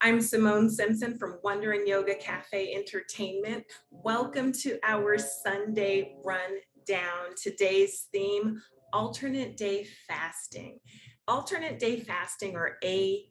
I'm Simone Simpson from Wondering Yoga Cafe Entertainment. Welcome to our Sunday rundown. Today's theme, alternate day fasting. Alternate day fasting, or ADF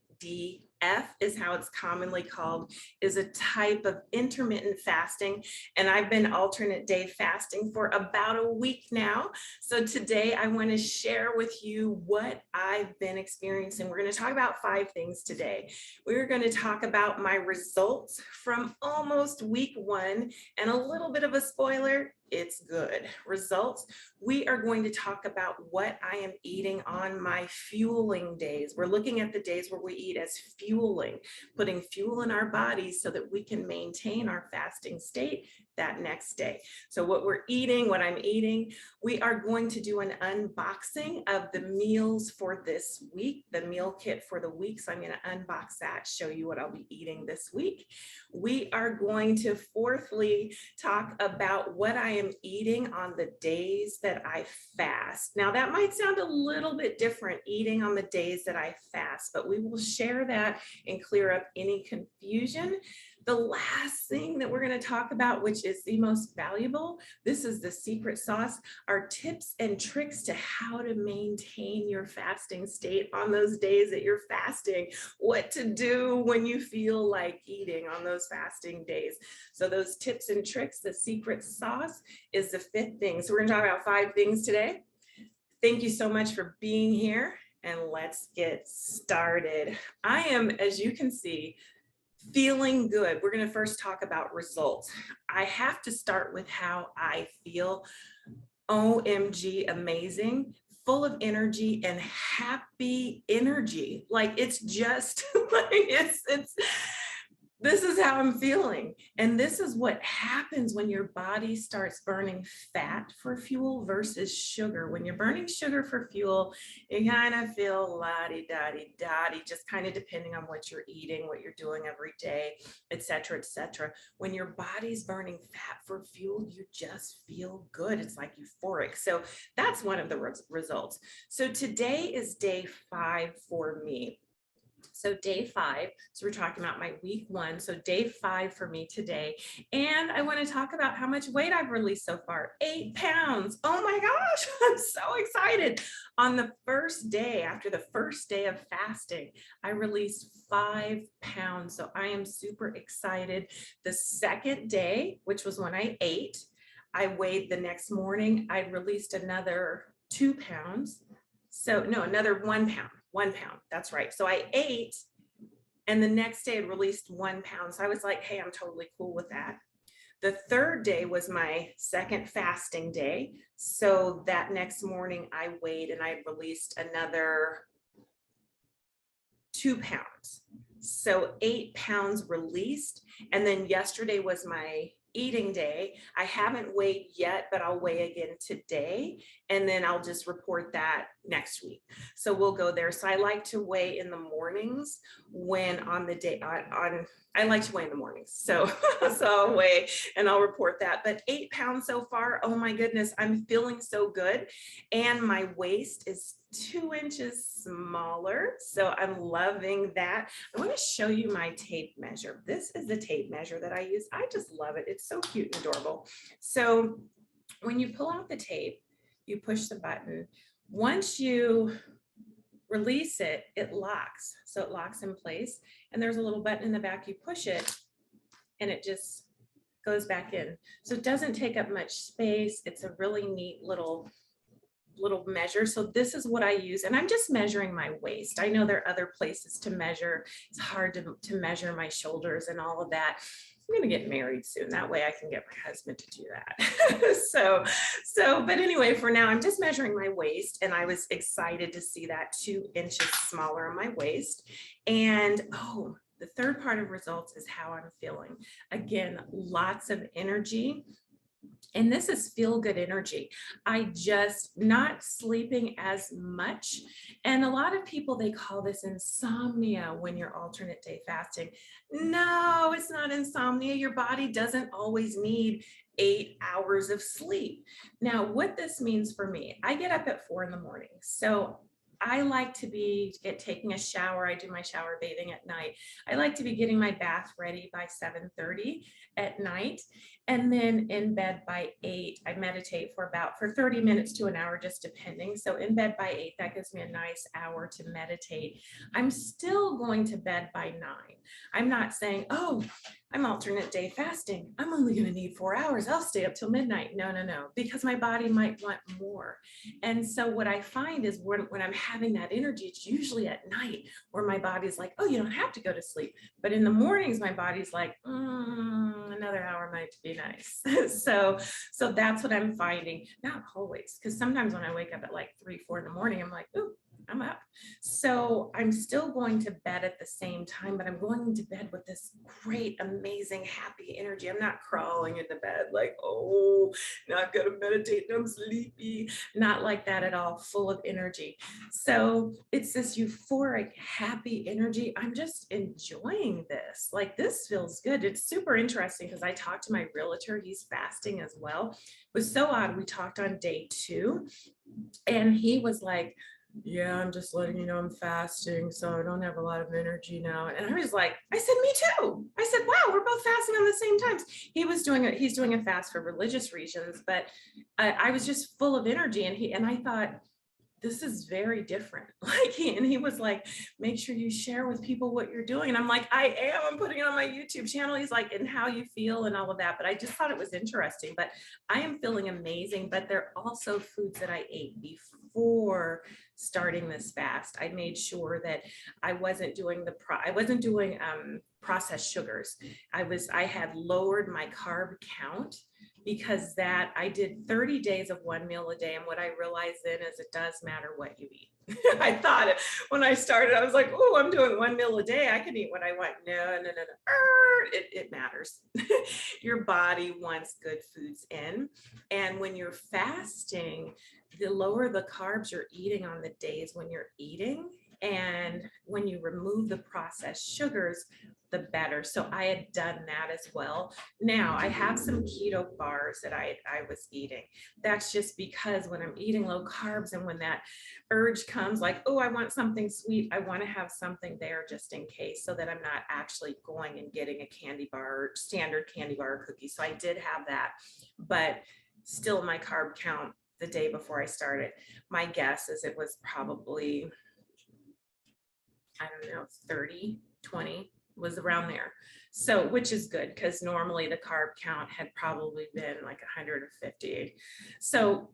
is how it's commonly called, is a type of intermittent fasting. And I've been alternate day fasting for about a week now. So today I want to share with you what I've been experiencing. We're going to talk about 5 things today. We're going to talk about my results from almost week 1, and a little bit of a spoiler, it's good. Results. We are going to talk about what I am eating on my fueling days. We're looking at the days where we eat as fueling, putting fuel in our bodies so that we can maintain our fasting state that next day. So what we're eating, what I'm eating, we are going to do an unboxing of the meals for this week, the meal kit for the week. So I'm going to unbox that, show you what I'll be eating this week. We are going to fourthly talk about what I am eating on the days that I fast. Now that might sound a little bit different, eating on the days that I fast, but we will share that and clear up any confusion. The last thing that we're going to talk about, which is the most valuable, this is the secret sauce, are tips and tricks to how to maintain your fasting state on those days that you're fasting, what to do when you feel like eating on those fasting days. So those tips and tricks, the secret sauce, is the 5th thing. So we're going to talk about 5 things today. Thank you so much for being here, and let's get started. I am, as you can see, feeling good. We're going to first talk about results. I have to start with how I feel. OMG, amazing, full of energy and happy energy. Like it's just like it's this is how I'm feeling. And this is what happens when your body starts burning fat for fuel versus sugar. When you're burning sugar for fuel, you kind of feel la-di-da-di-da-di, just kind of depending on what you're eating, what you're doing every day, et cetera, et cetera. When your body's burning fat for fuel, you just feel good. It's like euphoric. So that's one of the results. So today is day 5 for me. So day 5, so we're talking about my week 1. So day 5 for me today. And I want to talk about how much weight I've released so far. 8 pounds. Oh my gosh, I'm so excited. On the first day, after the first day of fasting, I released 5 pounds. So I am super excited. The second day, which was when I ate, I weighed the next morning. I released another 2 pounds. So no, another 1 pound. 1 pound. That's right. So I ate, and the next day I released 1 pound. So I was like, hey, I'm totally cool with that. The third day was my second fasting day. So that next morning I weighed and I released another 2 pounds. So 8 pounds released. And then yesterday was my eating day. I haven't weighed yet, but I'll weigh again today, and then I'll just report that next week. So we'll go there. So I like to weigh in the mornings when on the day I like to weigh in the mornings. So I'll weigh and I'll report that. But 8 pounds so far. Oh my goodness, I'm feeling so good. And my waist is 2 inches smaller. So I'm loving that. I want to show you my tape measure. This is the tape measure that I use. I just love it. It's so cute and adorable. So when you pull out the tape, you push the button. Once you release it, it locks. So it locks in place. And there's a little button in the back. You push it and it just goes back in. So it doesn't take up much space. It's a really neat little measure. So this is what I use, and I'm just measuring my waist. I know there are other places to measure. It's hard to measure my shoulders and all of that. I'm going to get married soon. That way I can get my husband to do that. But anyway, for now, I'm just measuring my waist, and I was excited to see that 2 inches smaller on my waist. And oh, the third part of results is how I'm feeling. Again, lots of energy. And this is feel good energy. I just not sleeping as much. And a lot of people, they call this insomnia when you're alternate day fasting. No, it's not insomnia. Your body doesn't always need 8 hours of sleep. Now, what this means for me, I get up at 4 in the morning. So I like to be taking a shower. I do my shower bathing at night. I like to be getting my bath ready by 7:30 at night, and then in bed by 8. I meditate for 30 minutes to an hour, just depending. So in bed by 8, that gives me a nice hour to meditate. I'm still going to bed by 9. I'm not saying, oh, I'm alternate day fasting, I'm only going to need 4 hours, I'll stay up till midnight. No, no, no, because my body might want more. And so what I find is when I'm having that energy, it's usually at night where my body's like, oh, you don't have to go to sleep. But in the mornings, my body's like, another hour might be nice. so that's what I'm finding. Not always, because sometimes when I wake up at like 3, 4 in the morning, I'm like, ooh, I'm up. So I'm still going to bed at the same time, but I'm going to bed with this great, amazing, happy energy. I'm not crawling into bed like, oh, now I've got to meditate and I'm sleepy. Not like that at all, full of energy. So it's this euphoric, happy energy. I'm just enjoying this. Like, this feels good. It's super interesting because I talked to my realtor. He's fasting as well. It was so odd. We talked on day 2 and he was like, yeah, I'm just letting you know I'm fasting, so I don't have a lot of energy now. And I was like, I said, me too. I said, wow, we're both fasting on the same times. He's doing a fast for religious reasons, but I was just full of energy. And I thought, this is very different. Like he was like, make sure you share with people what you're doing. And I'm like, I'm putting it on my YouTube channel. He's like, and how you feel and all of that. But I just thought it was interesting, but I am feeling amazing. But there are also foods that I ate before starting this fast. I made sure that I wasn't doing processed sugars. I had lowered my carb count, because that I did 30 days of 1 meal a day. And what I realized then is it does matter what you eat. I thought when I started, I was like, oh, I'm doing 1 meal a day, I can eat what I want. No. It matters. Your body wants good foods in. And when you're fasting, the lower the carbs you're eating on the days when you're eating, and when you remove the processed sugars, the better. So I had done that as well. Now I have some keto bars that I was eating. That's just because when I'm eating low carbs and when that urge comes like, oh, I want something sweet, I want to have something there just in case, so that I'm not actually going and getting a candy bar, standard candy bar or cookie. So I did have that, but still my carb count the day before I started, my guess is it was probably, I don't know, 30, 20, was around there. So, which is good, because normally the carb count had probably been like 150. So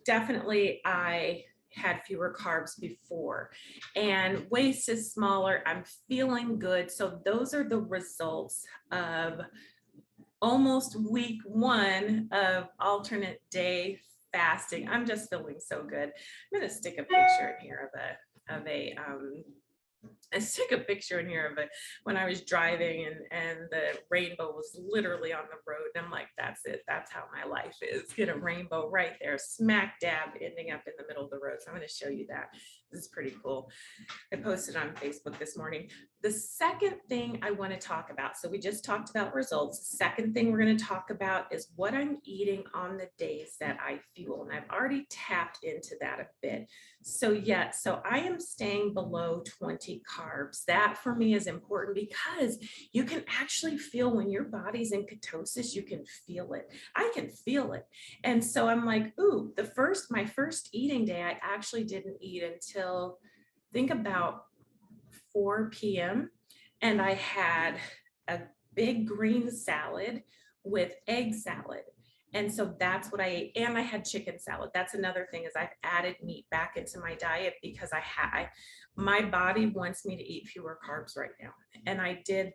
definitely I had fewer carbs before, and waist is smaller. I'm feeling good. So those are the results of almost week 1 of alternate day fasting. I'm just feeling so good. I'm going to stick a picture in here I took a picture in here of it when I was driving, and the rainbow was literally on the road. And I'm like, that's it. That's how my life is. Get a rainbow right there, smack dab, ending up in the middle of the road. So I'm going to show you that. This is pretty cool. I posted on Facebook this morning. The second thing I want to talk about, so we just talked about results. The second thing we're going to talk about is what I'm eating on the days that I fuel. And I've already tapped into that a bit. So yeah, so I am staying below 20 carbs. That for me is important, because you can actually feel when your body's in ketosis, you can feel it. I can feel it. And so I'm like, ooh, my first eating day, I actually didn't eat until, think about 4 p.m. And I had a big green salad with egg salad. And so that's what I ate. And I had chicken salad. That's another thing, is I've added meat back into my diet, because my body wants me to eat fewer carbs right now. And I did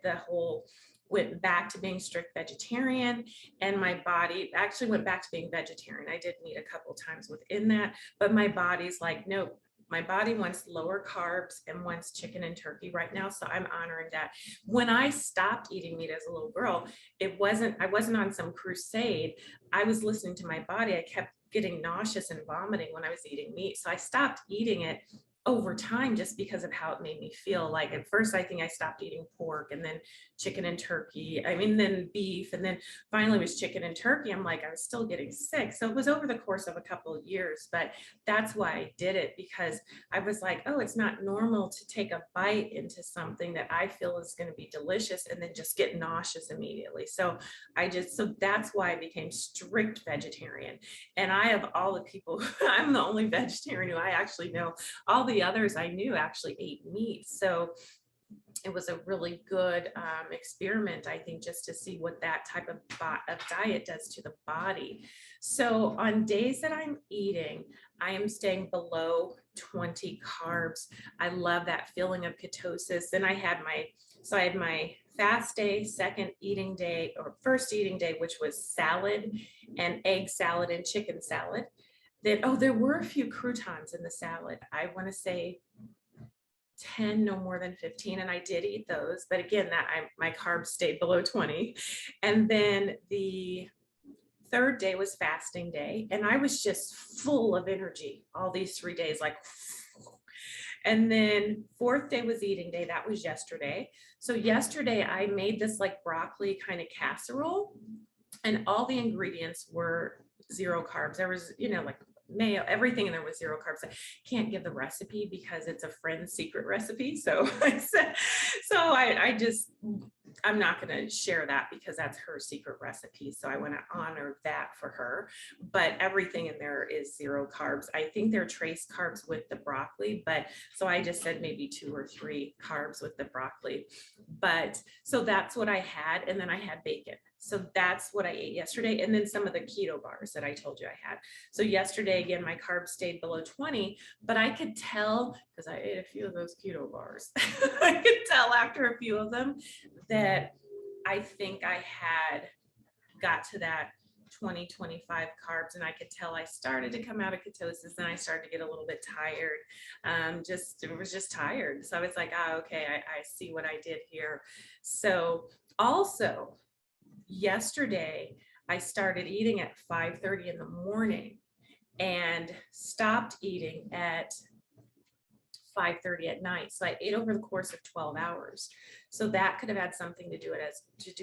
went back to being strict vegetarian, and my body actually went back to being vegetarian. I did meat a couple times within that, but my body's like, nope. My body wants lower carbs and wants chicken and turkey right now. So I'm honoring that. When I stopped eating meat as a little girl, I wasn't on some crusade. I was listening to my body. I kept getting nauseous and vomiting when I was eating meat. So I stopped eating it. over time, just because of how it made me feel. Like at first, I think I stopped eating pork, and then chicken and turkey. I mean, then beef, and then finally was chicken and turkey. I'm like, I was still getting sick. So it was over the course of a couple of years, but that's why I did it, because I was like, oh, it's not normal to take a bite into something that I feel is going to be delicious and then just get nauseous immediately. So so that's why I became strict vegetarian. And I have all the people, I'm the only vegetarian who I actually know. All the others I knew actually ate meat. So it was a really good experiment, I think, just to see what that type of diet does to the body. So on days that I'm eating, I am staying below 20 carbs. I love that feeling of ketosis. Then I had my fast day, second eating day, or first eating day, which was salad and egg salad and chicken salad. Then, oh, there were a few croutons in the salad. I want to say 10, no more than 15. And I did eat those. But again, my carbs stayed below 20. And then the third day was fasting day. And I was just full of energy all these 3 days, like, and then fourth day was eating day. That was yesterday. So yesterday I made this like broccoli kind of casserole, and all the ingredients were zero carbs. There was, like mayo, everything in there was zero carbs. I can't give the recipe because it's a friend's secret recipe. So I said, I'm not going to share that because that's her secret recipe. So I want to honor that for her. But everything in there is zero carbs. I think there are trace carbs with the broccoli, but so I just said maybe 2 or 3 carbs with the broccoli. But so that's what I had. And then I had bacon. So that's what I ate yesterday. And then some of the keto bars that I told you I had. So yesterday, again, my carbs stayed below 20, but I could tell, because I ate a few of those keto bars, I could tell after a few of them that I think I had got to that 20, 25 carbs, and I could tell I started to come out of ketosis, and I started to get a little bit tired. It was just tired. So I was like, okay, I see what I did here. So also, yesterday, I started eating at 5:30 in the morning and stopped eating at 5:30 at night. So I ate over the course of 12 hours. So that could have had something to do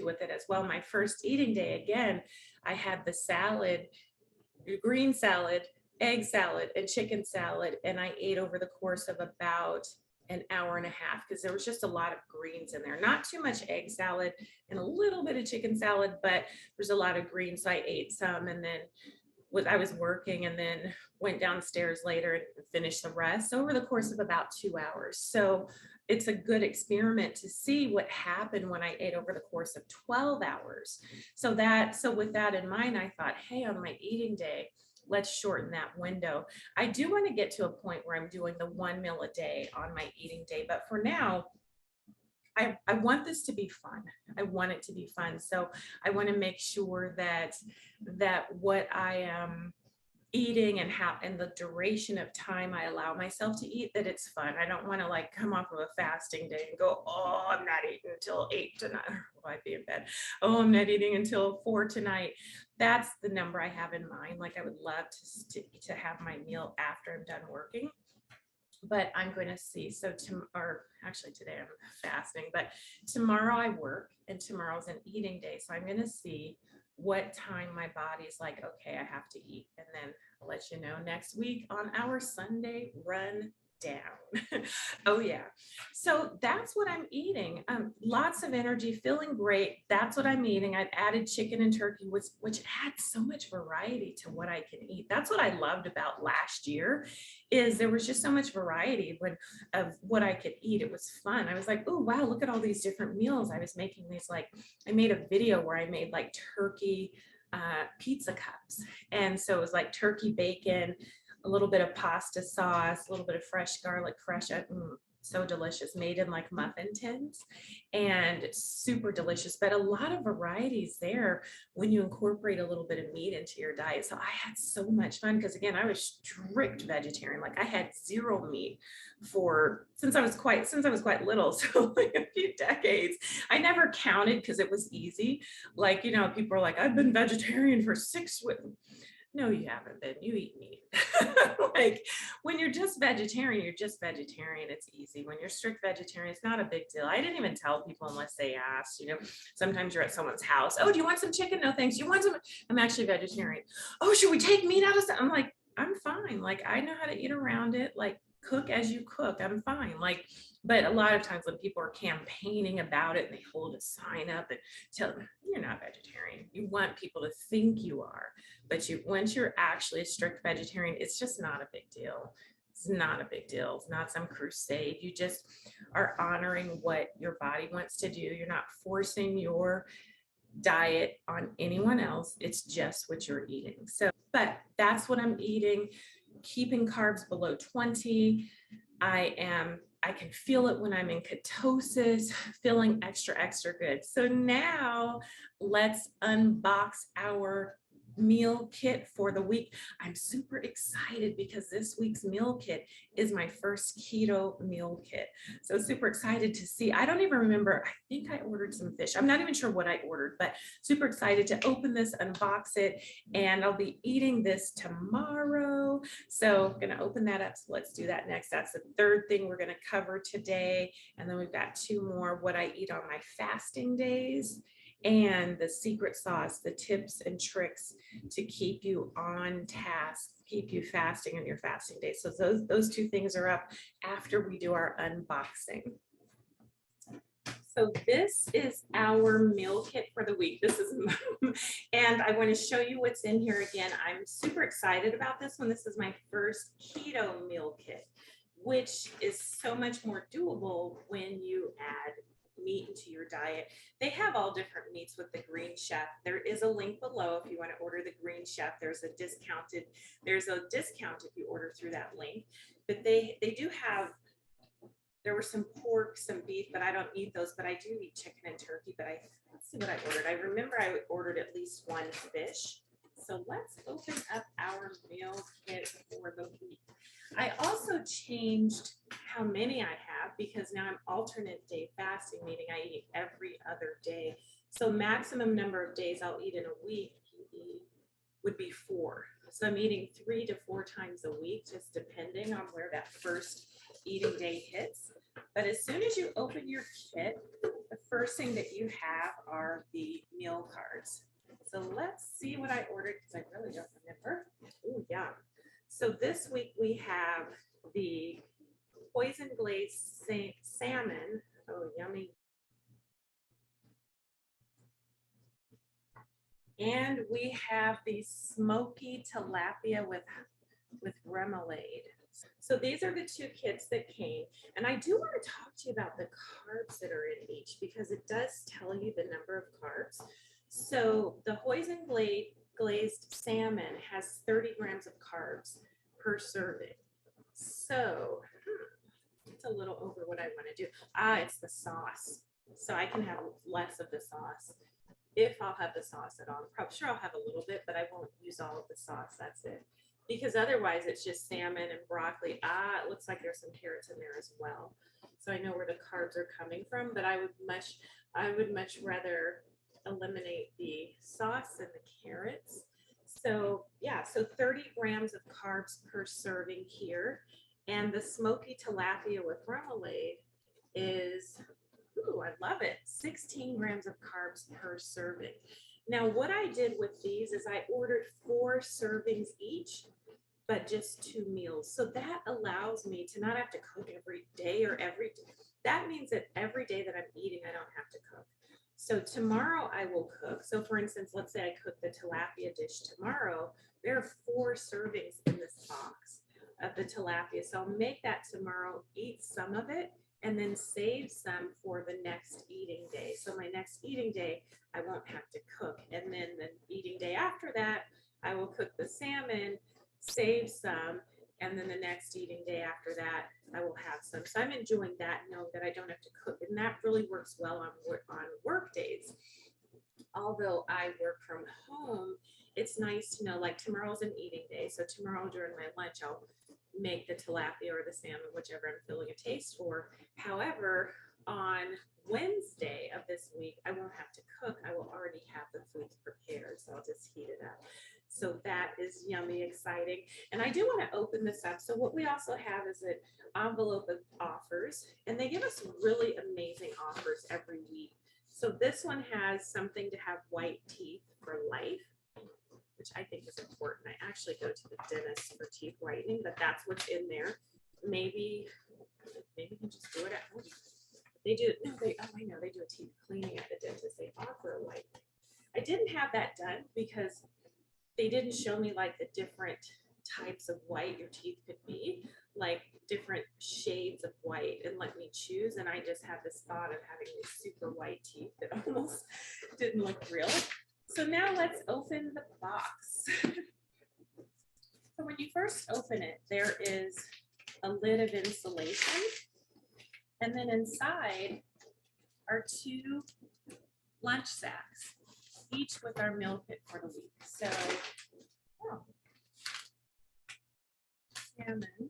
with it as well. My first eating day, again, I had the salad, green salad, egg salad, and chicken salad, and I ate over the course of about an hour and a half because there was just a lot of greens in there. Not too much egg salad and a little bit of chicken salad, but there's a lot of greens. So I ate some, and then I was working, and then went downstairs later and finished the rest over the course of about 2 hours. So it's a good experiment to see what happened when I ate over the course of 12 hours. So with that in mind, I thought, hey, on my eating day, let's shorten that window. I do want to get to a point where I'm doing the 1 meal a day on my eating day, but for now, I want this to be fun. I want it to be fun. So I want to make sure that what I am eating and the duration of time I allow myself to eat, that it's fun. I don't want to like come off of a fasting day and go, oh, I'm not eating until 8 tonight. Well, I'd be in bed. Oh, I'm not eating until 4 tonight. That's the number I have in mind. Like I would love to have my meal after I'm done working. But I'm going to see. So today I'm fasting, but tomorrow I work, and tomorrow's an eating day. So I'm going to see what time my body's like, okay, I have to eat. And then I'll let you know next week on our Sunday run down. Oh yeah. So that's what I'm eating. Lots of energy, feeling great. That's what I'm eating. I've added chicken and turkey, which adds so much variety to what I can eat. That's what I loved about last year, is there was just so much variety of what I could eat. It was fun. I was like, oh wow, look at all these different meals. I was making these, like, I made a video where I made like turkey pizza cups. And so it was like turkey bacon, a little bit of pasta sauce, a little bit of fresh garlic, so delicious, made in like muffin tins, and super delicious, but a lot of varieties there when you incorporate a little bit of meat into your diet. So I had so much fun because, again, I was strict vegetarian. Like I had zero meat since I was quite little. So like a few decades. I never counted because it was easy. Like, people are like, I've been vegetarian for 6 weeks. No, you haven't been. You eat meat. Like when you're just vegetarian, you're just vegetarian. It's easy. When you're strict vegetarian, it's not a big deal. I didn't even tell people unless they asked. Sometimes you're at someone's house. Oh, do you want some chicken? No, thanks. You want some? I'm actually vegetarian. Oh, should we take meat out of stuff? I'm like, I'm fine. Like I know how to eat around it. Like cook as you cook. I'm fine. Like, but a lot of times when people are campaigning about it and they hold a sign up and tell them you're not vegetarian, you want people to think you are. But once you're actually a strict vegetarian, it's just not a big deal. It's not a big deal. It's not some crusade. You just are honoring what your body wants to do. You're not forcing your diet on anyone else. It's just what you're eating. So, but that's what I'm eating, keeping carbs below 20. I can feel it when I'm in ketosis, feeling extra good. So now let's unbox our meal kit for the week. I'm super excited because this week's meal kit is my first keto meal kit. So super excited to see. I don't even remember. I think I ordered some fish. I'm not even sure what I ordered, but super excited to open this, unbox it, and I'll be eating this tomorrow. So I'm going to open that up. So let's do that next. That's the third thing we're going to cover today. And then we've got two more, what I eat on my fasting days, and the secret sauce, the tips and tricks to keep you on task, keep you fasting on your fasting days. So those two things are up after we do our unboxing. So this is our meal kit for the week. This is, and I want to show you what's in here again. I'm super excited about this one. This is my first keto meal kit, which is so much more doable when you add meat into your diet. They have all different meats with the Green Chef. There is a link below if you want to order the Green Chef. There's a discount if you order through that link. But they do have, there were some pork, some beef, but I don't eat those, but I do eat chicken and turkey. But let's see what I ordered. I remember I ordered at least one fish. So let's open up our meal kit for the week. I also changed how many I have because now I'm alternate day fasting, meaning I eat every other day. So maximum number of days I'll eat in a week would be 4. So I'm eating 3 to 4 times a week, just depending on where that first eating day hits. But as soon as you open your kit, the first thing that you have are the meal cards. So let's see what I ordered because I really don't remember. Oh, yeah. So this week we have the poison glazed salmon. Oh, yummy. And we have the smoky tilapia with remoulade. So these are the 2 kits that came. And I do want to talk to you about the carbs that are in each because it does tell you the number of carbs. So the poison glazed salmon has 30 grams of carbs per serving. So it's a little over what I want to do. It's the sauce. So I can have less of the sauce if I'll have the sauce at all. I'm probably sure I'll have a little bit, but I won't use all of the sauce. That's it. Because otherwise it's just salmon and broccoli. It looks like there's some carrots in there as well. So I know where the carbs are coming from, but I would much rather eliminate the sauce and the carrots. So yeah, so 30 grams of carbs per serving here. And the smoky tilapia with remoulade is, ooh, I love it, 16 grams of carbs per serving. Now, what I did with these is I ordered 4 servings each, but just 2 meals. So that allows me to not have to cook every day that means that every day that I'm eating, I don't have to cook. So tomorrow I will cook. So for instance, let's say I cook the tilapia dish tomorrow. There are 4 servings in this box of the tilapia. So I'll make that tomorrow, eat some of it, and then save some for the next eating day. So my next eating day, I won't have to cook. And then the eating day after that, I will cook the salmon, save some, and then the next eating day after that, I will have some. So I'm enjoying that, knowing that I don't have to cook. And that really works well on work days. Although I work from home, it's nice to know, like tomorrow's an eating day. So tomorrow during my lunch, I'll make the tilapia or the salmon, whichever I'm feeling a taste for. However, on Wednesday of this week, I won't have to cook. I will already have the foods prepared, so I'll just heat it up. So that is yummy exciting. And I do want to open this up. So what we also have is an envelope of offers, and they give us really amazing offers every week. So this one has something to have white teeth for life, which I think is important. I actually go to the dentist for teeth whitening, but that's what's in there. Maybe you can just do it at home. They do, no, I know they do a teeth cleaning at the dentist. They offer a white. I didn't have that done because they didn't show me like the different types of white your teeth could be, like different shades of white, and let me choose. And I just had this thought of having these super white teeth that almost didn't look real. So now let's open the box. So when you first open it, there is a lid of insulation. And then inside are 2 lunch sacks, each with our meal kit for the week. So, salmon.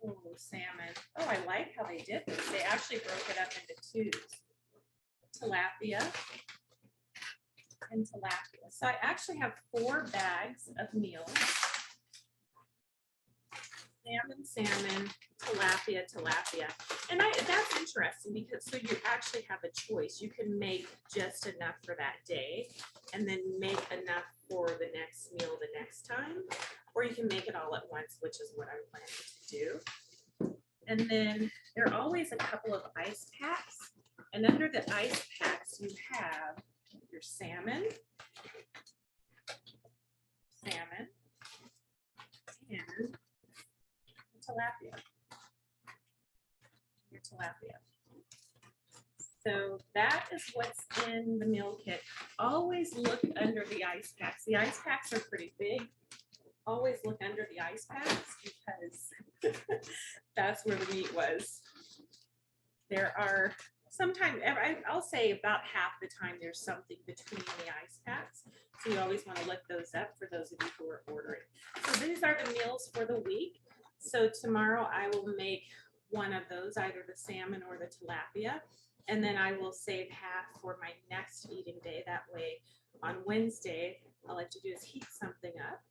Oh, salmon. Oh, I like how they did this. They actually broke it up into 2s. Tilapia and tilapia. So I actually have 4 bags of meals. Salmon, tilapia. And that's interesting because so you actually have a choice. You can make just enough for that day and then make enough for the next meal the next time, or you can make it all at once, which is what I'm planning to do. And then there are always a couple of ice packs, and under the ice packs you have your salmon, and tilapia. Your tilapia. So that is what's in the meal kit. Always look under the ice packs. The ice packs are pretty big. Always look under the ice packs because that's where the meat was. There are sometimes, I'll say about half the time, there's something between the ice packs. So you always want to look those up for those of you who are ordering. So these are the meals for the week. So tomorrow I will make one of those, either the salmon or the tilapia, and then I will save half for my next eating day. That way on Wednesday, all I have to do is heat something up.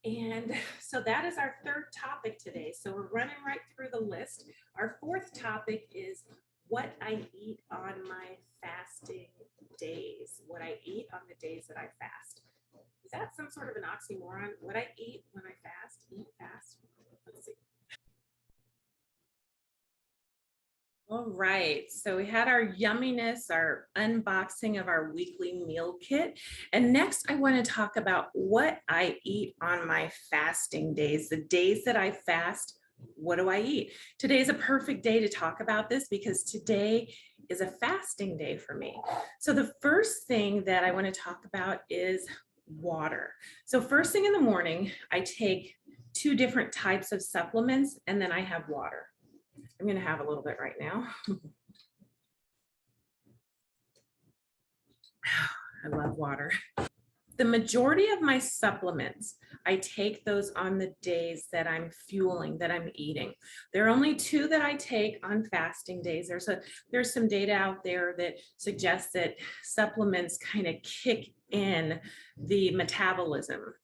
And so that is our 3rd topic today. So we're running right through the list. Our 4th topic is what I eat on my fasting days, what I eat on the days that I fast. Is that some sort of an oxymoron? What I eat when I fast, eat fast? Let's see. All right, so we had our yumminess, our unboxing of our weekly meal kit. And next I want to talk about what I eat on my fasting days, the days that I fast. What do I eat? Today is a perfect day to talk about this because today is a fasting day for me. So the first thing that I want to talk about is water. So first thing in the morning, I take 2 different types of supplements, and then I have water. I'm going to have a little bit right now. I love water. The majority of my supplements, I take those on the days that I'm fueling, that I'm eating. There are only 2 that I take on fasting days. There's some data out there that suggests that supplements kind of kick in the metabolism,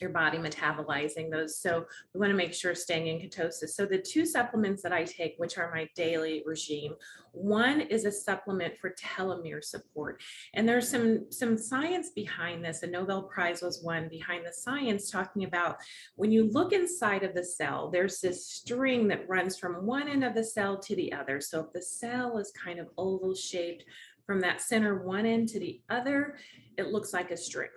your body metabolizing those. So we want to make sure staying in ketosis. So the 2 supplements that I take, which are my daily regime, one is a supplement for telomere support. And there's some science behind this. A Nobel Prize was won behind the science talking about when you look inside of the cell, there's this string that runs from one end of the cell to the other. So if the cell is kind of oval shaped from that center one end to the other, it looks like a string.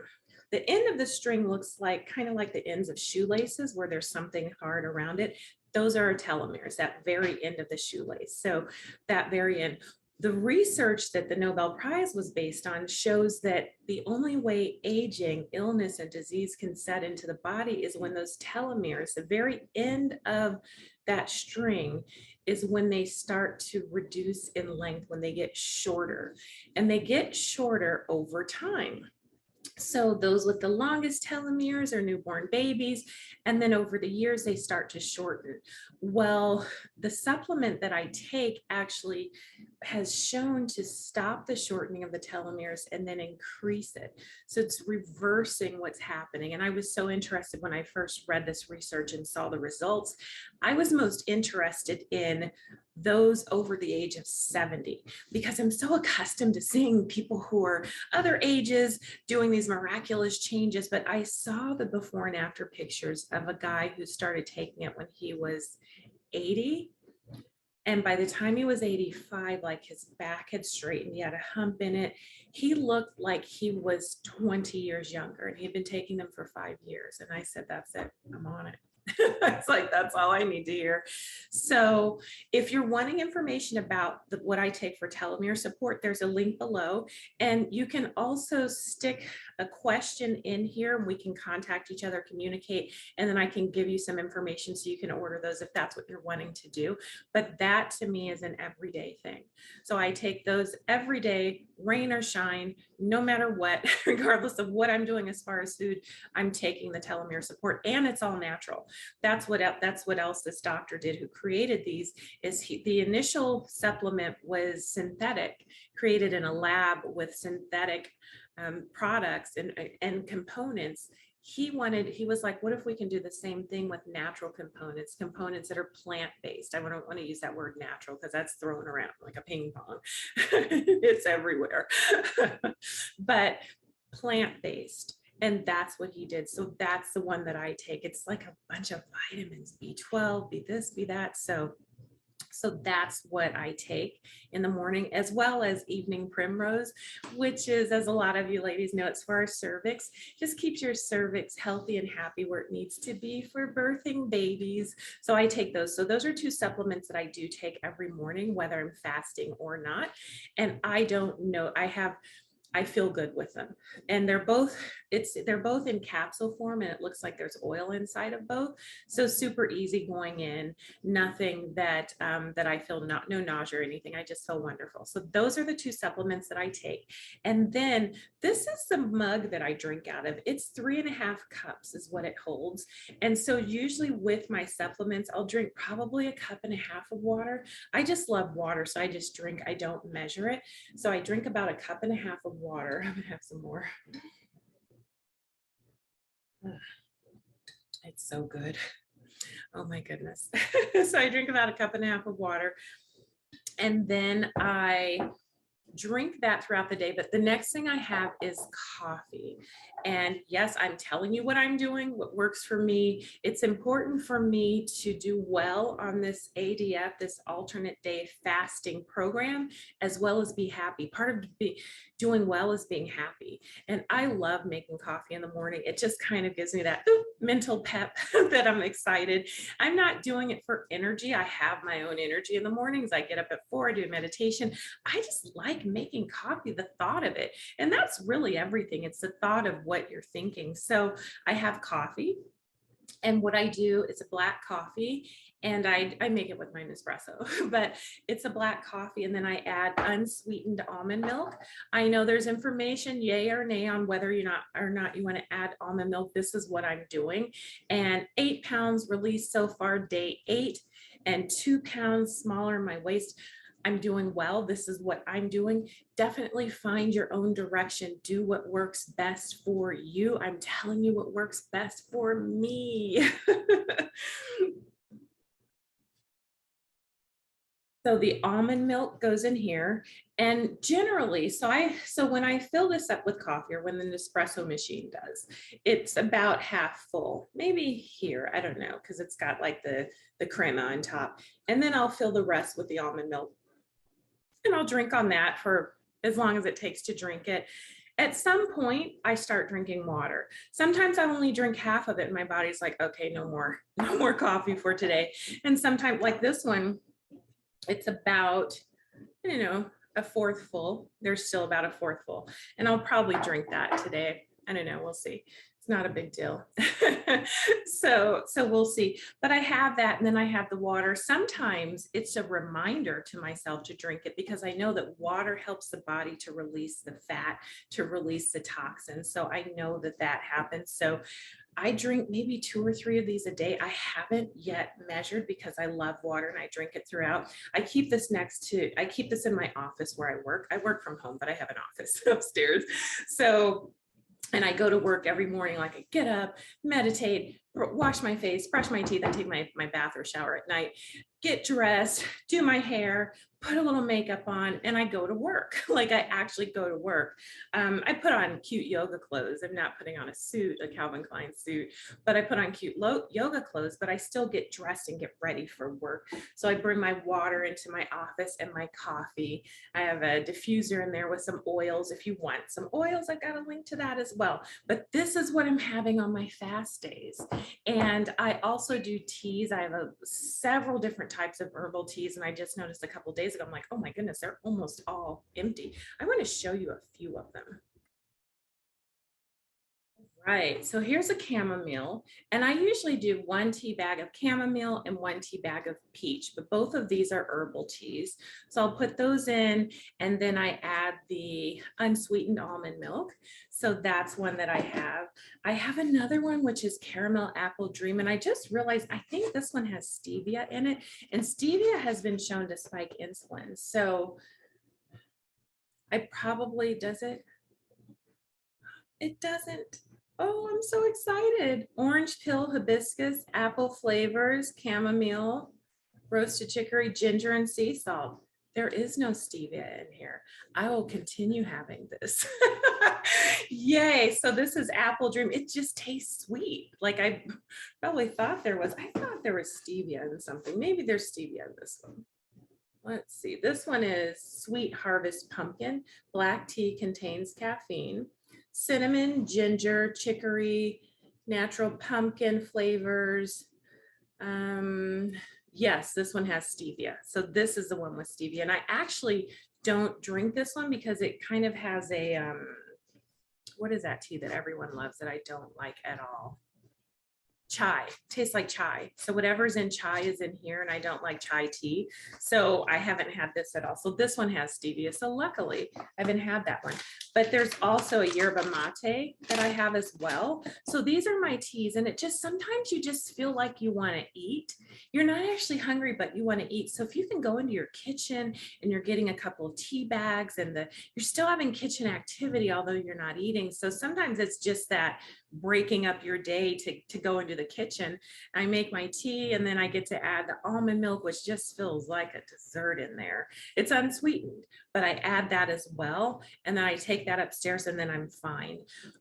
The end of the string looks like kind of like the ends of shoelaces where there's something hard around it. Those are our telomeres, that very end of the shoelace. So that very end. The research that the Nobel Prize was based on shows that the only way aging, illness, and disease can set into the body is when those telomeres, the very end of that string, is when they start to reduce in length, when they get shorter. And they get shorter over time. So those with the longest telomeres are newborn babies, and then over the years they start to shorten. Well, the supplement that I take actually has shown to stop the shortening of the telomeres and then increase it. So it's reversing what's happening. And I was so interested when I first read this research and saw the results. I was most interested in those over the age of 70 because I'm so accustomed to seeing people who are other ages doing these miraculous changes. But I saw the before and after pictures of a guy who started taking it when he was 80. And by the time he was 85, like his back had straightened, he had a hump in it. He looked like he was 20 years younger, and he'd been taking them for 5 years. And I said, that's it, I'm on it. It's like, that's all I need to hear. So if you're wanting information about what I take for telomere support, there's a link below. And you can also stick a question in here and we can contact each other, communicate, and then I can give you some information so you can order those if that's what you're wanting to do. But that to me is an everyday thing. So I take those every day, rain or shine, no matter what, regardless of what I'm doing as far as food, I'm taking the telomere support, and it's all natural. That's what else this doctor did who created these is the initial supplement was synthetic, created in a lab with synthetic products and components. He was like, what if we can do the same thing with natural components that are plant-based? I don't want to use that word natural because that's thrown around like a ping pong. It's everywhere. But plant-based. And that's what he did. So that's the one that I take. It's like a bunch of vitamins, B12, be this, be that. So that's what I take in the morning, as well as evening primrose, which is, as a lot of you ladies know, it's for our cervix. Just keeps your cervix healthy and happy where it needs to be for birthing babies. So I take those. So those are 2 supplements that I do take every morning, whether I'm fasting or not. And I don't know, I feel good with them. And they're both in capsule form, and it looks like there's oil inside of both. So super easy going in, nothing that I feel no nausea or anything. I just feel wonderful. So those are the 2 supplements that I take. And then this is the mug that I drink out of. It's 3.5 cups is what it holds. And so usually with my supplements, I'll drink probably 1.5 cups of water. I just love water. So I just drink, I don't measure it. So I drink about 1.5 cups of water. I'm gonna have some more. It's so good. Oh my goodness. So I drink about 1.5 cups of water, and then I drink that throughout the day. But the next thing I have is coffee. And yes, I'm telling you what I'm doing, what works for me. It's important for me to do well on this ADF, this alternate day fasting program, as well as be happy. Part of doing well is being happy. And I love making coffee in the morning. It just kind of gives me that mental pep that I'm excited. I'm not doing it for energy. I have my own energy in the mornings. I get up at 4, I do meditation. I just like making coffee, the thought of it. And that's really everything. It's the thought of what you're thinking. So I have coffee, and what I do is a black coffee, and I make it with my Nespresso, but it's a black coffee, and then I add unsweetened almond milk. I know there's information, yay or nay, on whether you want to add almond milk. This is what I'm doing. And 8 pounds released so far, day 8, and 2 pounds smaller in my waist. I'm doing well. This is what I'm doing. Definitely find your own direction. Do what works best for you. I'm telling you what works best for me. So the almond milk goes in here, and generally, so when I fill this up with coffee, or when the Nespresso machine does, it's about half full, maybe here, I don't know, because it's got like the crema on top. And then I'll fill the rest with the almond milk, and I'll drink on that for as long as it takes to drink it. At some point, I start drinking water. Sometimes I only drink half of it, and my body's like, okay, no more coffee for today. And sometimes, like this one, it's about, a 1/4 full. There's still about a 1/4 full, and I'll probably drink that today. I don't know, we'll see. It's not a big deal. So we'll see. But I have that, and then I have the water. Sometimes it's a reminder to myself to drink it because I know that water helps the body to release the fat, to release the toxins. So I know that that happens. So I drink maybe 2 or 3 of these a day. I haven't yet measured because I love water and I drink it throughout. I keep this in my office where I work. I work from home, but I have an office upstairs. So, and I go to work every morning, like I get up, meditate, wash my face, brush my teeth. I take my bath or shower at night, get dressed, do my hair, put a little makeup on, and I go to work. Like I actually go to work. I put on cute yoga clothes. I'm not putting on a suit, a Calvin Klein suit, but I put on cute yoga clothes, but I still get dressed and get ready for work. So I bring my water into my office and my coffee. I have a diffuser in there with some oils. If you want some oils, I've got a link to that as well. But this is what I'm having on my fast days. And I also do teas. I have several different types of herbal teas. And I just noticed a couple days ago, I'm like, oh my goodness, they're almost all empty. I want to show you a few of them. Right, so here's a chamomile, and I usually do 1 tea bag of chamomile and 1 tea bag of peach, but both of these are herbal teas. So I'll put those in, and then I add the unsweetened almond milk. So that's one that I have. I have another one, which is caramel apple dream, and I just realized I think this one has stevia in it, and stevia has been shown to spike insulin. So I probably, does it? It doesn't. Oh, I'm so excited. Orange peel, hibiscus, apple flavors, chamomile, roasted chicory, ginger, and sea salt. There is no stevia in here. I will continue having this. Yay. So this is apple dream. It just tastes sweet. Like I probably thought there was, I thought there was stevia in something. Maybe there's stevia in this one. Let's see. This one is Sweet Harvest Pumpkin. Black tea contains caffeine. Cinnamon, ginger, chicory, natural pumpkin flavors. Yes, this one has stevia. So this is the one with stevia. And I actually don't drink this one because it kind of has a, what is that tea that everyone loves that I don't like at all? Chai. Tastes like chai. So whatever's in chai is in here, and I don't like chai tea. So I haven't had this at all. So this one has stevia. So luckily I haven't had that one. But there's also a yerba mate that I have as well. So these are my teas, and it just, sometimes you just feel like you want to eat. You're not actually hungry, but you want to eat. So if you can go into your kitchen and you're getting a couple of tea bags and you're still having kitchen activity, although you're not eating. So sometimes it's just that breaking up your day to go into the kitchen. I make my tea, and then I get to add the almond milk, which just feels like a dessert in there. It's unsweetened, but I add that as well. And then I take that upstairs, and then I'm fine.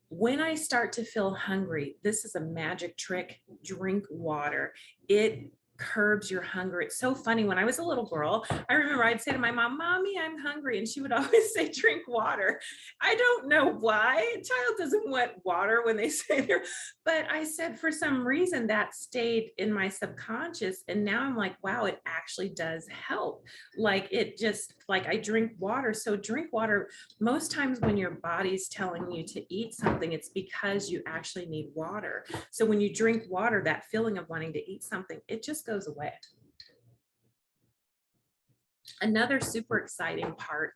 When I start to feel hungry, this is a magic trick. Drink water. It curbs your hunger. It's so funny. When I was a little girl, I remember I'd say to my mom, Mommy, I'm hungry. And she would always say, drink water. I don't know why. A child doesn't want water when they say they're, but I said for some reason that stayed in my subconscious. And now I'm like, wow, it actually does help. Like it just, like I drink water. So drink water. Most times when your body's telling you to eat something, it's because you actually need water. So when you drink water, that feeling of wanting to eat something, it just goes away. Another super exciting part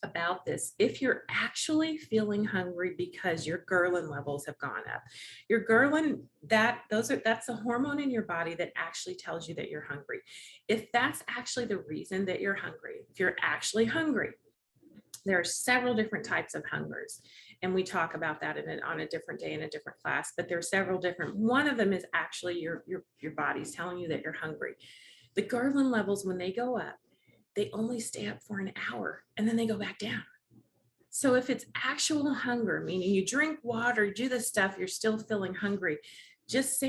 about this, if you're actually feeling hungry because your ghrelin levels have gone up, your ghrelin, that's a hormone in your body that actually tells you that you're hungry. If that's actually the reason that you're hungry, if you're actually hungry, there are several different types of hungers, and we talk about that on a different day in a different class, but there are several different. One of them is actually your body's telling you that you're hungry. The ghrelin levels, when they go up, they only stay up for an hour and then they go back down. So if it's actual hunger, meaning you drink water, do this stuff, you're still feeling hungry, just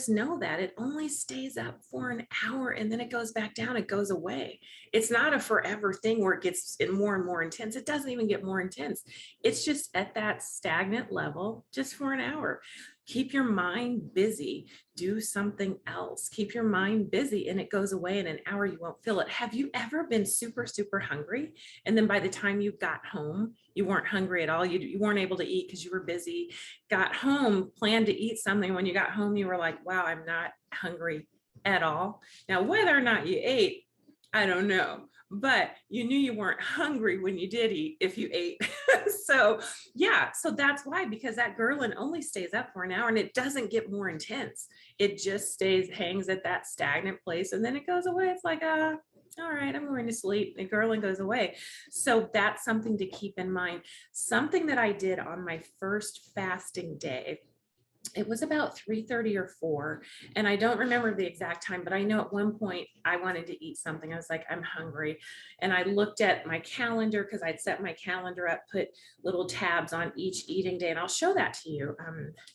know that it only stays up for an hour and then it goes back down, it goes away. It's not a forever thing where it gets more and more intense. It doesn't even get more intense. It's just at that stagnant level just for an hour. Keep your mind busy. Do something else. Keep your mind busy and it goes away in an hour. You won't feel it. Have you ever been super, super hungry? And then by the time you got home, you weren't hungry at all. You weren't able to eat because you were busy. Got home, planned to eat something. When you got home, you were like, wow, I'm not hungry at all. Now, whether or not you ate, I don't know, but you knew you weren't hungry when you did eat if you ate. So yeah, so that's why, because that ghrelin only stays up for an hour and it doesn't get more intense. It just hangs at that stagnant place and then it goes away. It's like, all right, I'm going to sleep. The ghrelin goes away. So that's something to keep in mind. Something that I did on my first fasting day, it was about 3:30 or 4, and I don't remember the exact time, but I know at one point I wanted to eat something. I was like, I'm hungry. And I looked at my calendar because I'd set my calendar up, put little tabs on each eating day, and I'll show that to you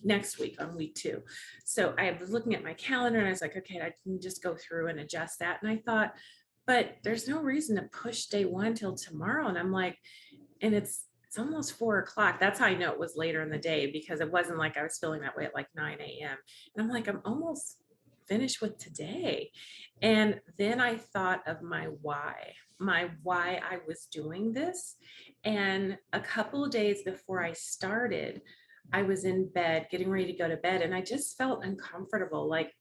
next week on week 2. So I was looking at my calendar and I was like, okay, I can just go through and adjust that. And I thought, but there's no reason to push day 1 till tomorrow. And I'm like, and it's almost 4 o'clock. That's how I know it was later in the day, because it wasn't like I was feeling that way at like 9 a.m. And I'm like, I'm almost finished with today. And then I thought of my why I was doing this. And a couple of days before I started, I was in bed getting ready to go to bed and I just felt uncomfortable. Like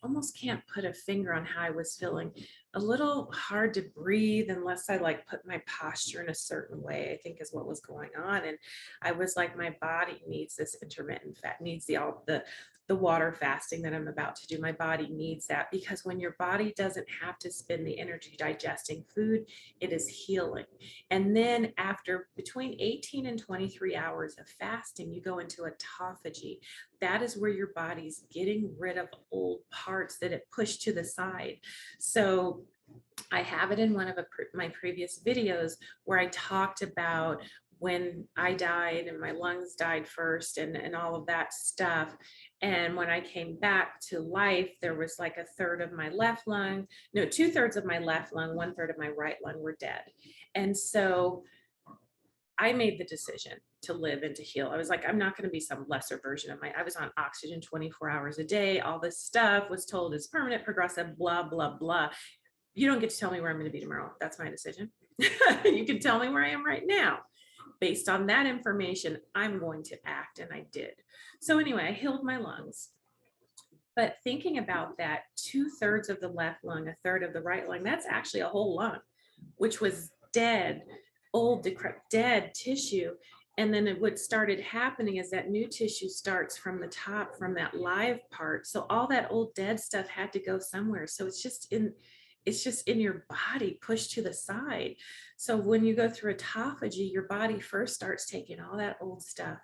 almost can't put a finger on how I was feeling. A little hard to breathe unless I like put my posture in a certain way, I think is what was going on. And I was like, my body needs this intermittent fat, needs the water fasting that I'm about to do. My body needs that, because when your body doesn't have to spend the energy digesting food, it is healing. And then after between 18 and 23 hours of fasting, you go into autophagy. That is where your body's getting rid of old parts that it pushed to the side. So I have it in one of my previous videos where I talked about when I died and my lungs died first and all of that stuff. And when I came back to life, there was like a third of my left lung, no, 2/3 of my left lung, 1/3 of my right lung were dead. And so I made the decision to live and to heal. I was like, I'm not going to be some lesser version of I was on oxygen 24 hours a day. All this stuff was told is permanent, progressive, blah, blah, blah. You don't get to tell me where I'm going to be tomorrow. That's my decision. You can tell me where I am right now. Based on that information, I'm going to act, and I did. So anyway, I healed my lungs. But thinking about that, 2/3 of the left lung, 1/3 of the right lung, that's actually a whole lung, which was dead, old, decrepit, dead tissue. And then what started happening is that new tissue starts from the top, from that live part. So all that old dead stuff had to go somewhere. So it's just in your body, pushed to the side. So when you go through autophagy, your body first starts taking all that old stuff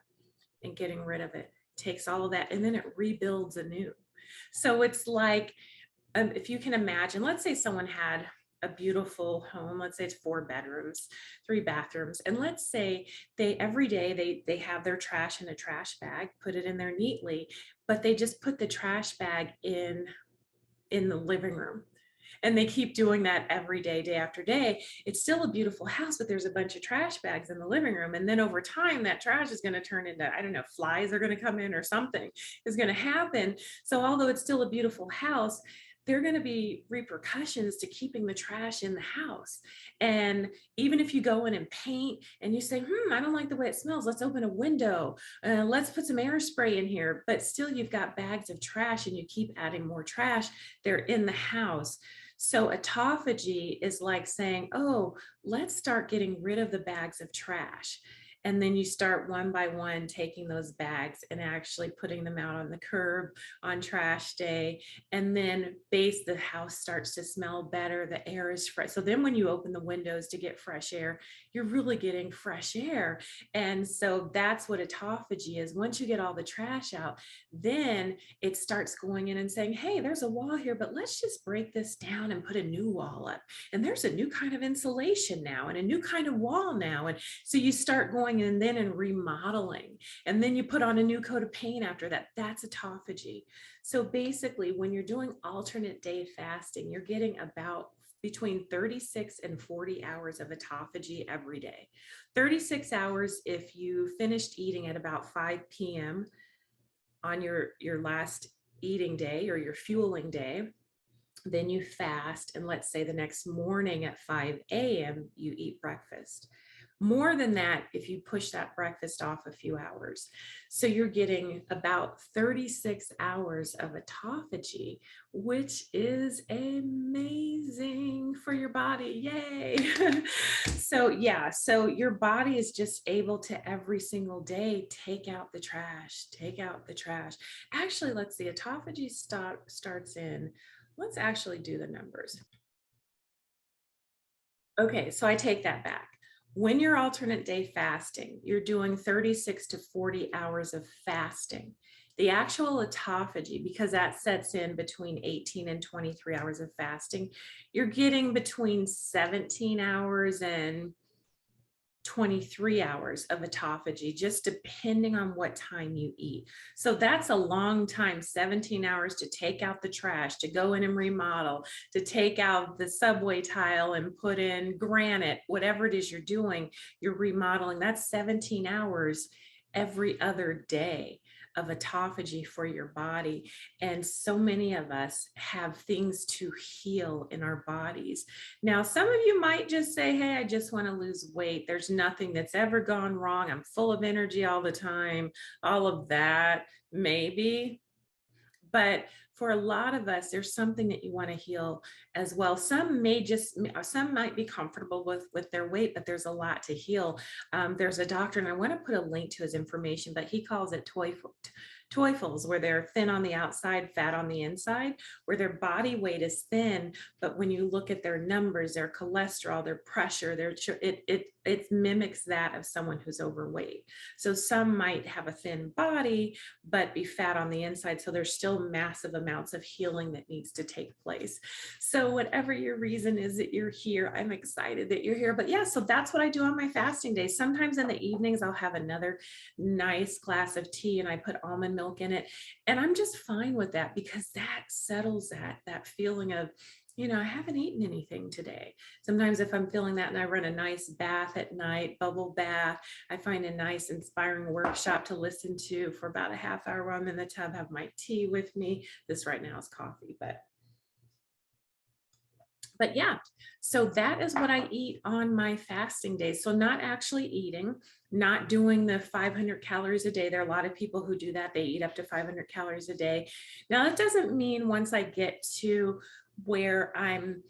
and getting rid of it, takes all of that, and then it rebuilds anew. So it's like, if you can imagine, let's say someone had a beautiful home, let's say it's 4 bedrooms, 3 bathrooms, and let's say every day they have their trash in a trash bag, put it in there neatly, but they just put the trash bag in the living room. And they keep doing that every day, day after day. It's still a beautiful house, but there's a bunch of trash bags in the living room. And then over time, that trash is going to turn into, I don't know, flies are going to come in or something is going to happen. So although it's still a beautiful house, there are going to be repercussions to keeping the trash in the house. And even if you go in and paint and you say, I don't like the way it smells, let's open a window, let's put some air spray in here, but still you've got bags of trash and you keep adding more trash, they're in the house. So autophagy is like saying, oh, let's start getting rid of the bags of trash. And then you start one by one taking those bags and actually putting them out on the curb on trash day. And then the house starts to smell better. The air is fresh. So then when you open the windows to get fresh air, you're really getting fresh air. And so that's what autophagy is. Once you get all the trash out, then it starts going in and saying, hey, there's a wall here, but let's just break this down and put a new wall up. And there's a new kind of insulation now and a new kind of wall now. And so you start going in then and remodeling, and then you put on a new coat of paint after that. That's autophagy. So basically, when you're doing alternate day fasting, you're getting about between 36 and 40 hours of autophagy every day. 36 hours if you finished eating at about 5 p.m. on your last eating day or your fueling day. Then you fast, and let's say the next morning at 5 a.m. you eat breakfast. More than that if you push that breakfast off a few hours. So you're getting about 36 hours of autophagy, which is amazing for your body. Yay. So yeah, so your body is just able to every single day take out the trash, take out the trash. Actually, let's see, autophagy starts in, let's actually do the numbers. Okay, so I take that back. When you're alternate day fasting, you're doing 36 to 40 hours of fasting. The actual autophagy, because that sets in between 18 and 23 hours of fasting, you're getting between 17 hours and 23 hours of autophagy, just depending on what time you eat. So that's a long time, 17 hours to take out the trash, to go in and remodel, to take out the subway tile and put in granite, whatever it is you're doing, you're remodeling. That's 17 hours every other day of autophagy for your body. And so many of us have things to heal in our bodies. Now, some of you might just say, hey, I just want to lose weight. There's nothing that's ever gone wrong. I'm full of energy all the time, all of that, maybe. But for a lot of us, there's something that you want to heal as well. Some might be comfortable with their weight, but there's a lot to heal. There's a doctor, and I want to put a link to his information, but he calls it Teufels, where they're thin on the outside, fat on the inside, where their body weight is thin, but when you look at their numbers, their cholesterol, their pressure, it mimics that of someone who's overweight. So some might have a thin body, but be fat on the inside. So there's still massive amounts of healing that needs to take place. So whatever your reason is that you're here, I'm excited that you're here. But yeah, so that's what I do on my fasting days. Sometimes in the evenings, I'll have another nice glass of tea and I put almond milk in it. And I'm just fine with that because that settles that feeling of, I haven't eaten anything today. Sometimes if I'm feeling that and I run a nice bath at night, bubble bath, I find a nice inspiring workshop to listen to for about a half hour while I'm in the tub, have my tea with me. This right now is coffee, but yeah, so that is what I eat on my fasting days. So not actually eating, not doing the 500 calories a day. There are a lot of people who do that. They eat up to 500 calories a day. Now, that doesn't mean once I get to where I'm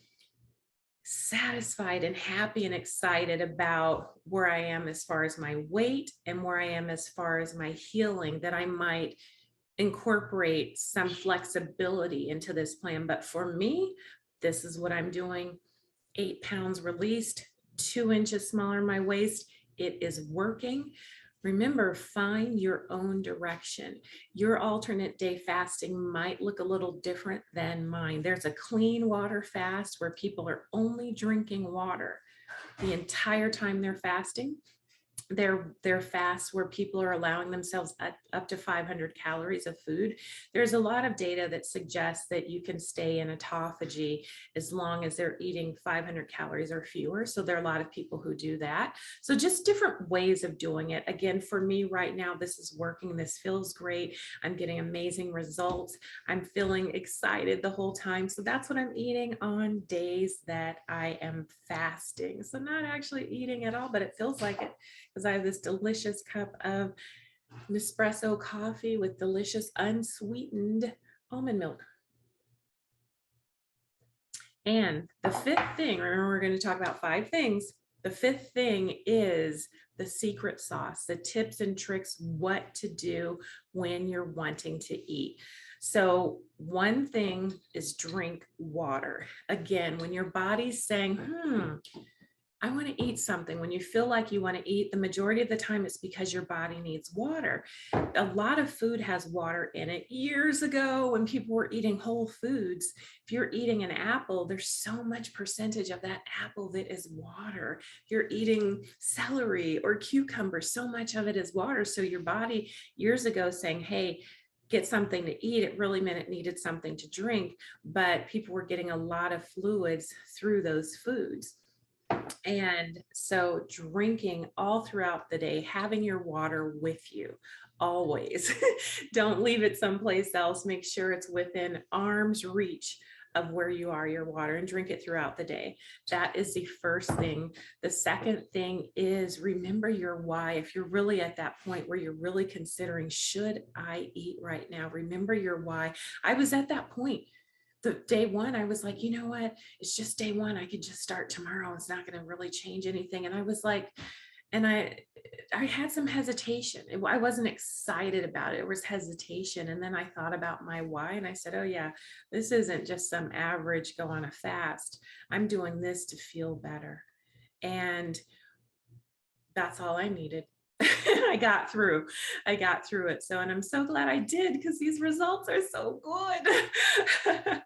satisfied and happy and excited about where I am as far as my weight and where I am as far as my healing, that I might incorporate some flexibility into this plan. But for me, this is what I'm doing. 8 pounds released, 2 inches smaller in my waist. It is working. Remember, find your own direction. Your alternate day fasting might look a little different than mine. There's a clean water fast where people are only drinking water the entire time they're fasting. Their fasts where people are allowing themselves up to 500 calories of food. There's a lot of data that suggests that you can stay in autophagy as long as they're eating 500 calories or fewer. So there are a lot of people who do that. So just different ways of doing it. Again, for me right now, this is working. This feels great. I'm getting amazing results. I'm feeling excited the whole time. So that's what I'm eating on days that I am fasting. So not actually eating at all, but it feels like it, because I have this delicious cup of Nespresso coffee with delicious unsweetened almond milk. And the fifth thing, remember, we're going to talk about 5 things. The fifth thing is the secret sauce, the tips and tricks, what to do when you're wanting to eat. So one thing is drink water. Again, when your body's saying, I want to eat something. When you feel like you want to eat, the majority of the time it's because your body needs water. A lot of food has water in it. Years ago, when people were eating whole foods, if you're eating an apple, there's so much percentage of that apple that is water. If you're eating celery or cucumber, so much of it is water. So your body years ago saying, hey, get something to eat, it really meant it needed something to drink, but people were getting a lot of fluids through those foods. And so drinking all throughout the day, having your water with you always. Don't leave it someplace else. Make sure it's within arm's reach of where you are, your water, and drink it throughout the day. That is the first thing. The second thing is remember your why. If you're really at that point where you're really considering, should I eat right now? Remember your why. I was at that point. The day one, I was like, you know what? It's just day one. I could just start tomorrow. It's not going to really change anything. And I was like, and I had some hesitation. I wasn't excited about it. It was hesitation. And then I thought about my why and I said, oh yeah, this isn't just some average go on a fast. I'm doing this to feel better. And that's all I needed. I got through it. So, and I'm so glad I did because these results are so good.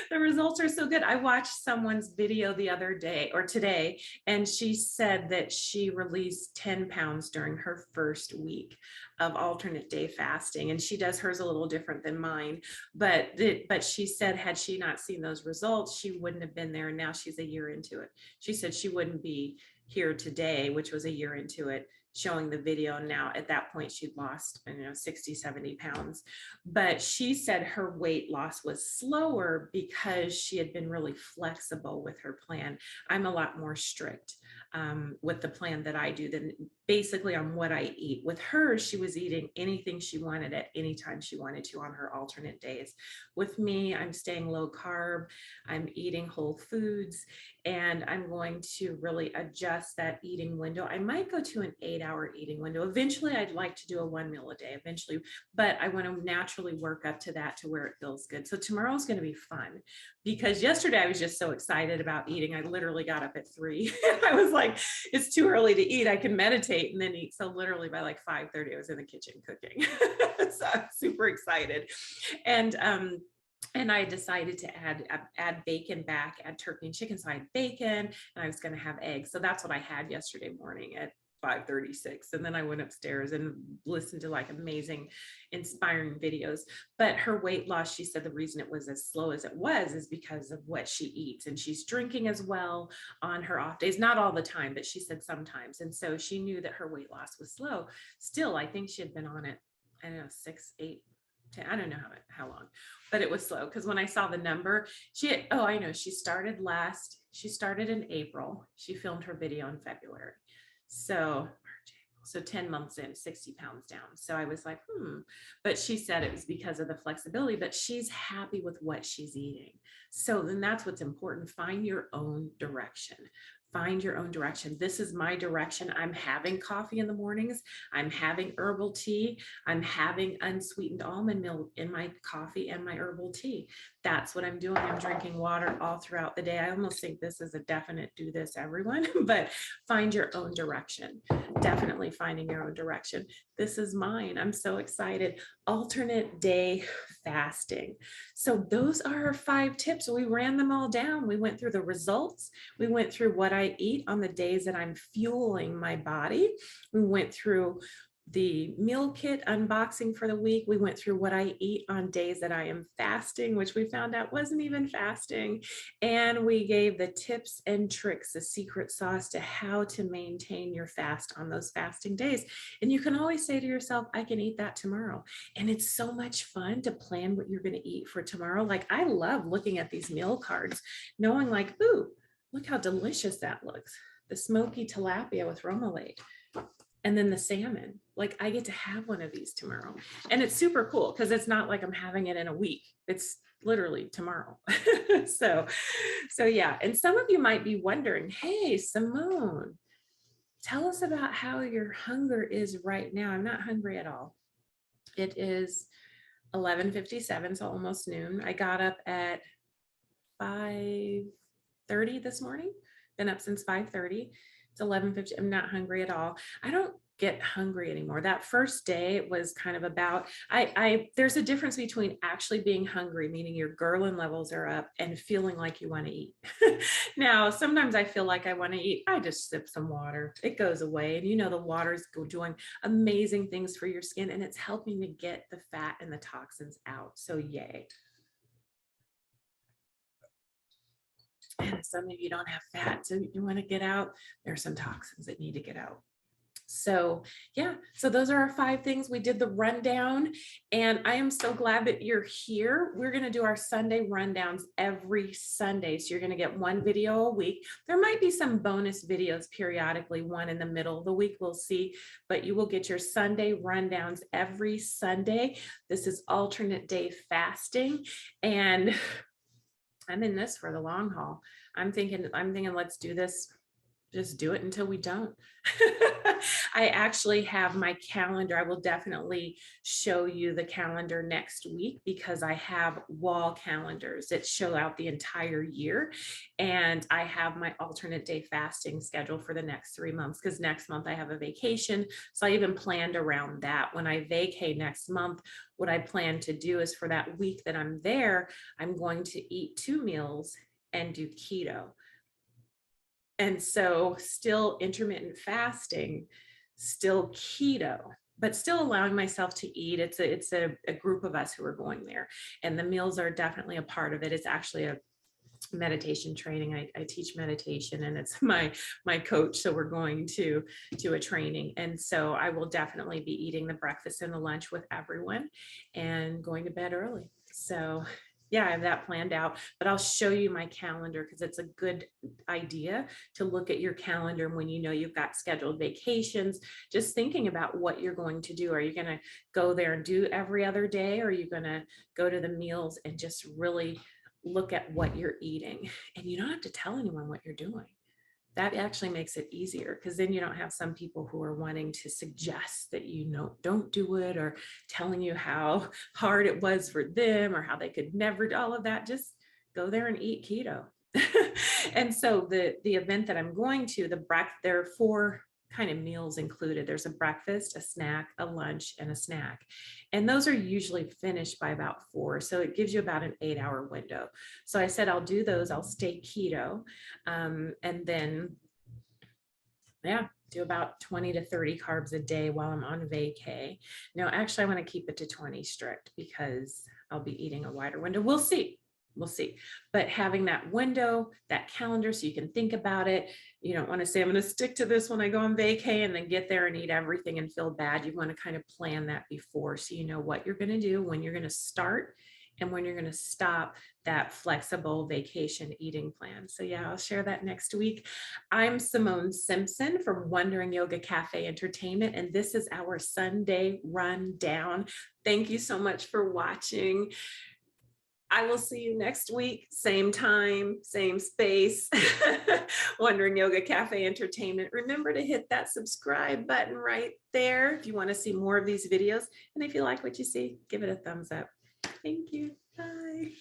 The results are so good. I watched someone's video the other day or today, and she said that she released 10 pounds during her first week of alternate day fasting. And she does hers a little different than mine. But she said, had she not seen those results, she wouldn't have been there. And now she's a year into it. She said she wouldn't be here today, which was a year into it, showing the video. Now at that point she'd lost 60, 70 pounds, but she said her weight loss was slower because she had been really flexible with her plan. I'm a lot more strict with the plan that I do than basically on what I eat. With her, she was eating anything she wanted at any time she wanted to on her alternate days. With me, I'm staying low carb, I'm eating whole foods, and I'm going to really adjust that eating window. I might go to an 8-hour eating window. Eventually, I'd like to do a 1 meal a day eventually, but I want to naturally work up to that to where it feels good. So tomorrow's going to be fun because yesterday I was just so excited about eating. I literally got up at 3. I was like, it's too early to eat. I can meditate and then eat. So literally by like 5:30, I was in the kitchen cooking. So I'm super excited. And I decided to add bacon back, add turkey and chicken. So I had bacon and I was going to have eggs. So that's what I had yesterday morning at 5:36. And then I went upstairs and listened to like amazing, inspiring videos. But her weight loss, she said the reason it was as slow as it was is because of what she eats. And she's drinking as well on her off days, not all the time, but she said sometimes. And so she knew that her weight loss was slow. Still, I think she had been on it, I don't know, 6, 8, 10, I don't know how long, but it was slow because when I saw the number, I know she started in April. She filmed her video in February. So 10 months in, 60 pounds down. So I was like, but she said it was because of the flexibility, but she's happy with what she's eating. So then that's what's important. Find your own direction. Find your own direction. This is my direction. I'm having coffee in the mornings. I'm having herbal tea. I'm having unsweetened almond milk in my coffee and my herbal tea. That's what I'm doing. I'm drinking water all throughout the day. I almost think this is a definite do this, everyone, but find your own direction. Definitely finding your own direction. This is mine. I'm so excited. Alternate day fasting. So those are our 5 tips. We ran them all down. We went through the results. We went through what I eat on the days that I'm fueling my body. We went through the meal kit unboxing for the week. We went through what I eat on days that I am fasting, which we found out wasn't even fasting. And we gave the tips and tricks, the secret sauce to how to maintain your fast on those fasting days. And you can always say to yourself, I can eat that tomorrow. And it's so much fun to plan what you're going to eat for tomorrow. Like I love looking at these meal cards, knowing like, ooh, look how delicious that looks. The smoky tilapia with remoulade. And then the salmon, like I get to have one of these tomorrow. And it's super cool because it's not like I'm having it in a week. It's literally tomorrow. so yeah. And some of you might be wondering, hey, Simone, tell us about how your hunger is right now. I'm not hungry at all. It is 11:57, so almost noon. I got up at 5:30 this morning. Been up since 5:30. It's 11:50. I'm not hungry at all. I don't get hungry anymore. That first day was kind of about, there's a difference between actually being hungry, meaning your ghrelin levels are up, and feeling like you want to eat. Now, sometimes I feel like I want to eat. I just sip some water. It goes away. And the water's doing amazing things for your skin, and it's helping to get the fat and the toxins out. So yay. And some of you don't have fat, so you want to get out. There's some toxins that need to get out. So yeah, so those are our 5 things. We did the rundown, and I am so glad that you're here. We're going to do our Sunday rundowns every Sunday. So you're going to get 1 video a week. There might be some bonus videos periodically, one in the middle of the week, we'll see, but you will get your Sunday rundowns every Sunday. This is alternate day fasting, and I'm in this for the long haul. I'm thinking, let's do this, just do it until we don't. I actually have my calendar. I will definitely show you the calendar next week because I have wall calendars that show out the entire year. And I have my alternate day fasting schedule for the next 3 months because next month I have a vacation. So I even planned around that. When I vacate next month, what I plan to do is for that week that I'm there, I'm going to eat 2 meals and do keto. And so still intermittent fasting, still keto, but still allowing myself to eat. It's a group of us who are going there, and the meals are definitely a part of it. It's actually a meditation training. I teach meditation, and it's my coach. So we're going to a training. And so I will definitely be eating the breakfast and the lunch with everyone and going to bed early. So yeah, I have that planned out, but I'll show you my calendar because it's a good idea to look at your calendar when you know you've got scheduled vacations, just thinking about what you're going to do. Are you going to go there and do every other day? Or are you going to go to the meals and just really look at what you're eating? And you don't have to tell anyone what you're doing. That actually makes it easier because then you don't have some people who are wanting to suggest that don't do it, or telling you how hard it was for them or how they could never do all of that. Just go there and eat keto. And so the event that I'm going to, there are 4 kind of meals included. There's a breakfast, a snack, a lunch, and a snack. And those are usually finished by about 4. So it gives you about an 8-hour window. So I said, I'll do those. I'll stay keto. And then, yeah, do about 20 to 30 carbs a day while I'm on vacay. No, actually, I want to keep it to 20 strict because I'll be eating a wider window. We'll see. But having that window, that calendar, so you can think about it. You don't want to say, I'm going to stick to this when I go on vacay and then get there and eat everything and feel bad. You want to kind of plan that before, so you know what you're going to do, when you're going to start, and when you're going to stop that flexible vacation eating plan. So yeah, I'll share that next week. I'm Simone Simpson from Wondering Yoga Cafe Entertainment, and this is our Sunday rundown. Thank you so much for watching. I will see you next week, same time, same space. Wondering Yoga Cafe Entertainment. Remember to hit that subscribe button right there if you want to see more of these videos. And if you like what you see, give it a thumbs up. Thank you. Bye.